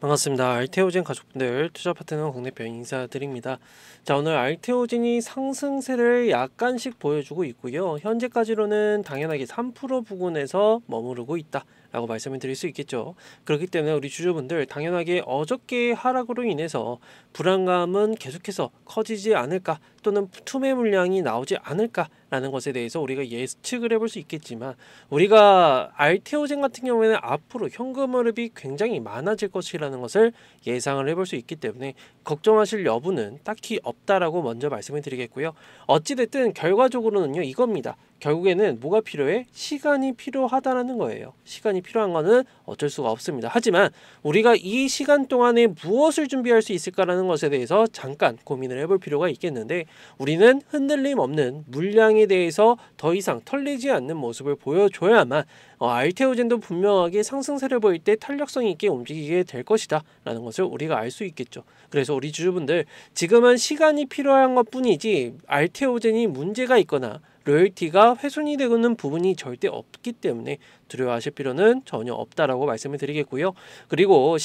반갑습니다. 알테오젠 가족분들, 투자 파트너 국내편 인사드립니다. 자, 오늘 알테오젠이 상승세를 약간씩 보여주고 있고요. 현재까지로는 당연하게 3% 부근에서 머무르고 있다 라고 말씀을 드릴 수 있겠죠. 그렇기 때문에 우리 주주분들 당연하게 어저께 하락으로 인해서 불안감은 계속해서 커지지 않을까, 또는 투매 물량이 나오지 않을까 라는 것에 대해서 우리가 예측을 해볼 수 있겠지만, 우리가 알테오젠 같은 경우에는 앞으로 현금 흐름이 굉장히 많아질 것이라는 것을 예상을 해볼 수 있기 때문에 걱정하실 여부는 딱히 없다라고 먼저 말씀을 드리겠고요. 어찌됐든 결과적으로는요, 이겁니다. 결국에는 뭐가 필요해? 시간이 필요하다라는 거예요. 시간이 필요한 거는 어쩔 수가 없습니다. 하지만 우리가 이 시간 동안에 무엇을 준비할 수 있을까라는 것에 대해서 잠깐 고민을 해볼 필요가 있겠는데, 우리는 흔들림 없는 물량에 대해서 더 이상 털리지 않는 모습을 보여줘야만 알테오젠도 분명하게 상승세를 보일 때 탄력성 있게 움직이게 될 것이다 라는 것을 우리가 알 수 있겠죠. 그래서 우리 주주분들, 지금은 시간이 필요한 것 뿐이지 알테오젠이 문제가 있거나 로열티가 훼손이 되는 부분이 절대 없기 때문에 두려워하실 필요는 전혀 없다라고 말씀을 드리겠고요. 그리고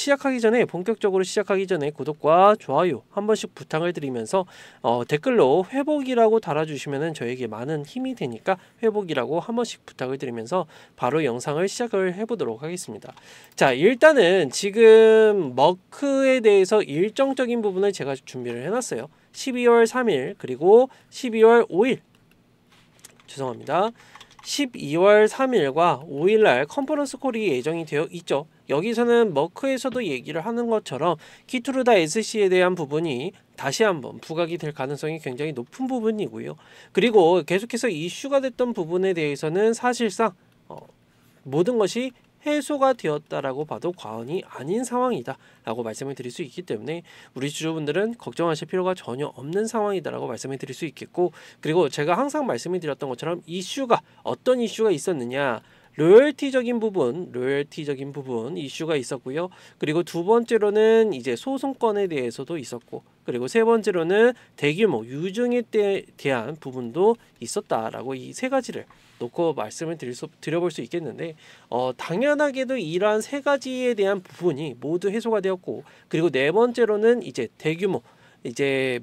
본격적으로 시작하기 전에 구독과 좋아요 한 번씩 부탁을 드리면서 댓글로 회복이라고 달아주시면 저에게 많은 힘이 되니까 회복이라고 한 번씩 부탁을 드리면서 바로 영상을 시작을 해보도록 하겠습니다. 자, 일단은 지금 머크에 대해서 일정적인 부분을 제가 준비를 해놨어요. 12월 3일 그리고 12월 5일, 죄송합니다. 12월 3일과 5일날 컨퍼런스 콜이 예정이 되어 있죠. 여기서는 머크에서도 얘기를 하는 것처럼 키투르다 SC에 대한 부분이 다시 한번 부각이 될 가능성이 굉장히 높은 부분이고요. 그리고 계속해서 이슈가 됐던 부분에 대해서는 사실상 모든 것이 해소가 되었다라고 봐도 과언이 아닌 상황이다 라고 말씀을 드릴 수 있기 때문에 우리 주주분들은 걱정하실 필요가 전혀 없는 상황이다 라고 말씀을 드릴 수 있겠고, 그리고 제가 항상 말씀을 드렸던 것처럼 어떤 이슈가 있었느냐, 로열티적인 부분 이슈가 있었고요. 그리고 두 번째로는 이제 소송권에 대해서도 있었고, 그리고 세 번째로는 대규모 유증에 대한 부분도 있었다라고 이 세 가지를 놓고 말씀을 드려볼 수 있겠는데, 당연하게도 이러한 세 가지에 대한 부분이 모두 해소가 되었고, 그리고 네 번째로는 이제 대규모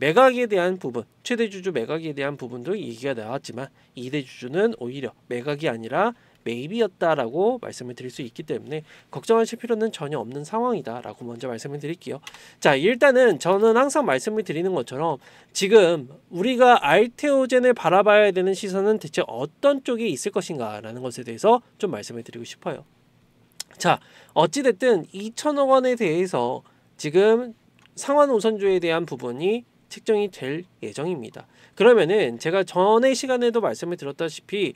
매각에 대한 부분, 최대 주주 매각에 대한 부분도 얘기가 나왔지만 2대 주주는 오히려 매각이 아니라 매입이었다라고 말씀을 드릴 수 있기 때문에 걱정하실 필요는 전혀 없는 상황이다 라고 먼저 말씀을 드릴게요. 자, 일단은 저는 항상 말씀을 드리는 것처럼 지금 우리가 알테오젠을 바라봐야 되는 시선은 대체 어떤 쪽에 있을 것인가 라는 것에 대해서 좀 말씀을 드리고 싶어요. 자, 어찌됐든 2천억 원에 대해서 지금 상환 우선주에 대한 부분이 책정이 될 예정입니다. 그러면은 제가 전의 시간에도 말씀을 드렸다시피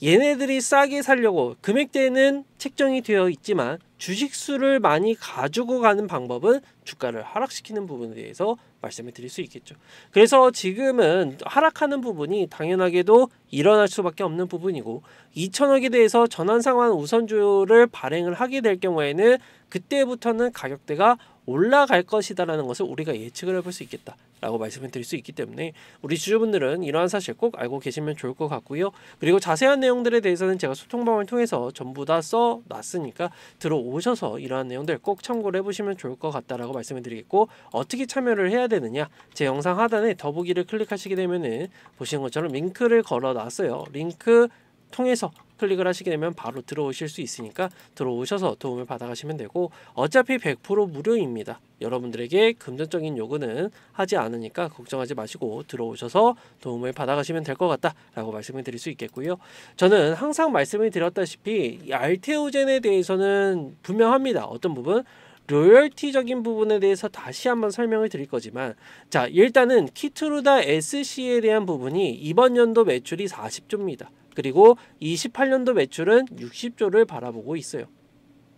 얘네들이 싸게 살려고 금액대는 책정이 되어 있지만 주식수를 많이 가지고 가는 방법은 주가를 하락시키는 부분에 대해서 말씀을 드릴 수 있겠죠. 그래서 지금은 하락하는 부분이 당연하게도 일어날 수밖에 없는 부분이고, 2천억에 대해서 전환상환 우선주를 발행을 하게 될 경우에는 그때부터는 가격대가 올라갈 것이다라는 것을 우리가 예측을 해볼 수 있겠다 라고 말씀을 드릴 수 있기 때문에 우리 주주분들은 이러한 사실 꼭 알고 계시면 좋을 것 같고요. 그리고 자세한 내용들에 대해서는 제가 소통방을 통해서 전부 다 써놨으니까 들어오셔서 이러한 내용들 꼭 참고를 해보시면 좋을 것 같다라고 말씀을 드리겠고, 어떻게 참여를 해야 되느냐, 제 영상 하단에 더보기를 클릭하시게 되면은 보시는 것처럼 링크를 걸어놨어요. 링크 통해서 클릭을 하시게 되면 바로 들어오실 수 있으니까 들어오셔서 도움을 받아가시면 되고, 어차피 100% 무료입니다. 여러분들에게 금전적인 요구는 하지 않으니까 걱정하지 마시고 들어오셔서 도움을 받아가시면 될 것 같다 라고 말씀을 드릴 수 있겠고요. 저는 항상 말씀을 드렸다시피 이 알테오젠에 대해서는 분명합니다. 어떤 부분? 로열티적인 부분에 대해서 다시 한번 설명을 드릴 거지만, 자, 일단은 키투르다 SC에 대한 부분이 이번 연도 매출이 40조입니다. 그리고 28년도 매출은 60조를 바라보고 있어요.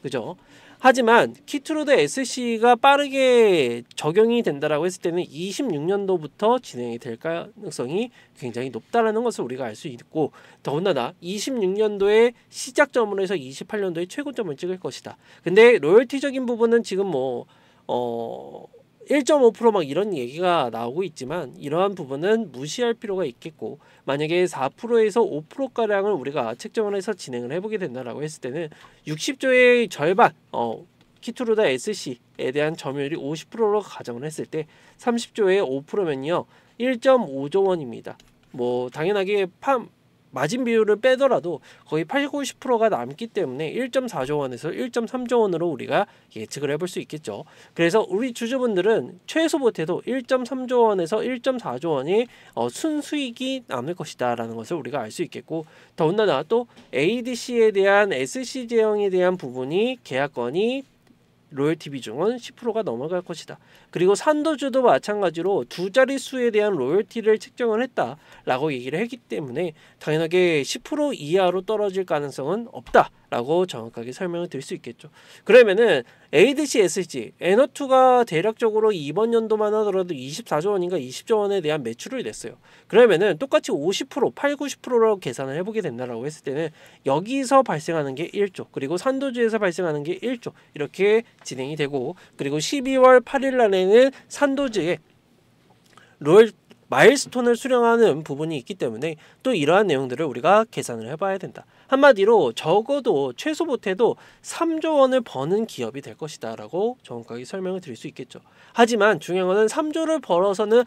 그죠? 하지만 키투르다 SC가 빠르게 적용이 된다라고 했을 때는 26년도부터 진행이 될 가능성이 굉장히 높다라는 것을 우리가 알 수 있고, 더군다나 26년도에 시작점으로 해서 28년도에 최고점을 찍을 것이다. 근데 로열티적인 부분은 지금 1.5% 막 이런 얘기가 나오고 있지만 이러한 부분은 무시할 필요가 있겠고, 만약에 4%에서 5%가량을 우리가 책정을 해서 진행을 해보게 된다라고 했을 때는 60조의 절반, 키투루다 SC에 대한 점유율이 50%로 가정을 했을 때 30조에 5%면요 1.5조 원입니다. 뭐 당연하게 마진 비율을 빼더라도 거의 80, 90%가 남기 때문에 1.4조 원에서 1.3조 원으로 우리가 예측을 해볼 수 있겠죠. 그래서 우리 주주분들은 최소 못해도 1.3조 원에서 1.4조 원이 순수익이 남을 것이다 라는 것을 우리가 알 수 있겠고, 더군다나 또 ADC에 대한 SC 제형에 대한 부분이 계약건이 로열티 비중은 10%가 넘어갈 것이다. 그리고 산도주도 마찬가지로 두 자릿수에 대한 로열티를 책정을 했다라고 얘기를 했기 때문에 당연하게 10% 이하로 떨어질 가능성은 없다라고 정확하게 설명을 드릴 수 있겠죠. 그러면은 ADC, SG, 에너2가 대략적으로 이번 연도만 하더라도 24조 원인가 20조 원에 대한 매출을 냈어요. 그러면은 똑같이 50%, 8, 90%로 계산을 해보게 된다라고 했을 때는 여기서 발생하는 게 1조, 그리고 산도주에서 발생하는 게 1조 이렇게 진행이 되고, 그리고 12월 8일 날에는 산도주에 로열 마일스톤을 수령하는 부분이 있기 때문에 또 이러한 내용들을 우리가 계산을 해봐야 된다. 한마디로 적어도 최소 못해도 3조 원을 버는 기업이 될 것이다 라고 정확하게 설명을 드릴 수 있겠죠. 하지만 중요한 것은 3조를 벌어서는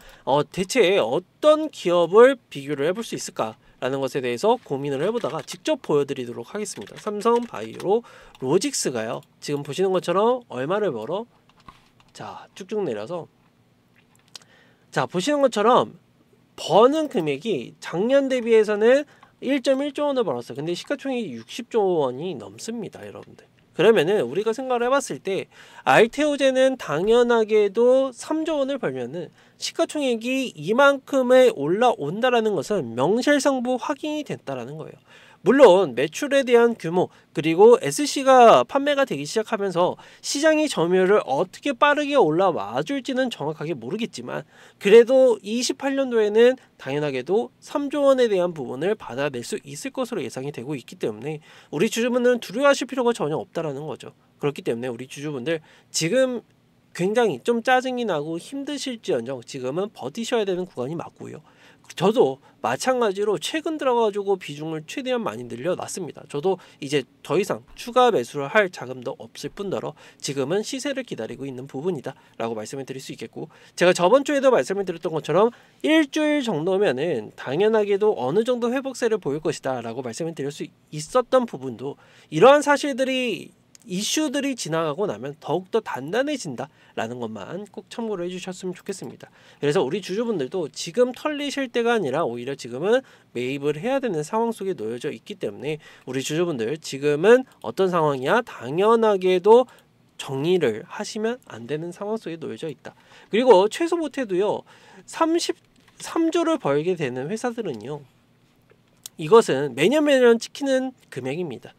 대체 어떤 기업을 비교를 해볼 수 있을까 라는 것에 대해서 고민을 해보다가 직접 보여드리도록 하겠습니다. 삼성바이오 로직스가요, 지금 보시는 것처럼 얼마를 벌어? 자, 쭉쭉 내려서 자, 보시는 것처럼 버는 금액이 작년 대비해서는 1.1조 원을 벌었어요. 근데 시가총액이 60조 원이 넘습니다, 여러분들. 그러면은 우리가 생각을 해봤을 때 알테오제는 당연하게도 3조 원을 벌면은 시가총액이 이만큼에 올라온다라는 것은 명실상부 확인이 됐다라는 거예요. 물론 매출에 대한 규모, 그리고 SC가 판매가 되기 시작하면서 시장의 점유율을 어떻게 빠르게 올라와 줄지는 정확하게 모르겠지만, 그래도 28년도에는 당연하게도 3조 원에 대한 부분을 받아낼 수 있을 것으로 예상이 되고 있기 때문에 우리 주주분들은 두려워하실 필요가 전혀 없다라는 거죠. 그렇기 때문에 우리 주주분들 지금 굉장히 좀 짜증이 나고 힘드실지언정 지금은 버티셔야 되는 구간이 맞고요. 저도 마찬가지로 최근 들어가지고 비중을 최대한 많이 늘려놨습니다. 저도 이제 더 이상 추가 매수를 할 자금도 없을 뿐더러 지금은 시세를 기다리고 있는 부분이다 라고 말씀을 드릴 수 있겠고, 제가 저번 주에도 말씀을 드렸던 것처럼 일주일 정도면은 당연하게도 어느 정도 회복세를 보일 것이다 라고 말씀을 드릴 수 있었던 부분도 이러한 사실들이 이슈들이 지나가고 나면 더욱더 단단해진다 라는 것만 꼭 참고를 해주셨으면 좋겠습니다. 그래서 우리 주주분들도 지금 털리실 때가 아니라 오히려 지금은 매입을 해야 되는 상황 속에 놓여져 있기 때문에 우리 주주분들 지금은 어떤 상황이야? 당연하게도 정리를 하시면 안 되는 상황 속에 놓여져 있다. 그리고 최소 못해도요 33조를 벌게 되는 회사들은요, 이것은 매년 찍히는 금액입니다.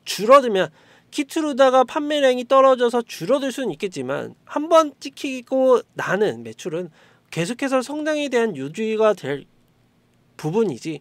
줄어들면 키투루다가 판매량이 떨어져서 줄어들 수는 있겠지만 한번 찍히고 나는 매출은 계속해서 성장에 대한 유지가 될 부분이지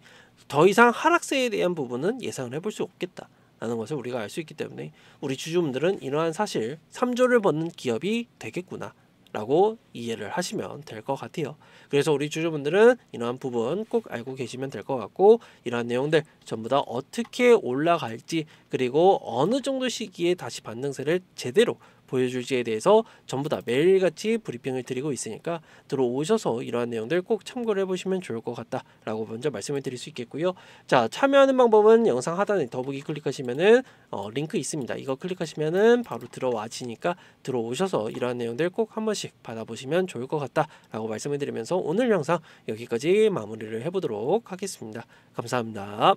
더 이상 하락세에 대한 부분은 예상을 해볼 수 없겠다 라는 것을 우리가 알 수 있기 때문에 우리 주주분들은 이러한 사실 3조를 버는 기업이 되겠구나 라고 이해를 하시면 될 것 같아요. 그래서 우리 주주분들은 이러한 부분 꼭 알고 계시면 될 것 같고, 이러한 내용들 전부 다 어떻게 올라갈지, 그리고 어느 정도 시기에 다시 반등세를 제대로 보여줄지에 대해서 전부 다 매일같이 브리핑을 드리고 있으니까 들어오셔서 이러한 내용들 꼭 참고를 해보시면 좋을 것 같다 라고 먼저 말씀을 드릴 수 있겠고요. 자, 참여하는 방법은 영상 하단에 더보기 클릭하시면은 링크 있습니다. 이거 클릭하시면은 바로 들어와지니까 들어오셔서 이러한 내용들 꼭 한 번씩 받아보시면 좋을 것 같다 라고 말씀을 드리면서 오늘 영상 여기까지 마무리를 해보도록 하겠습니다. 감사합니다.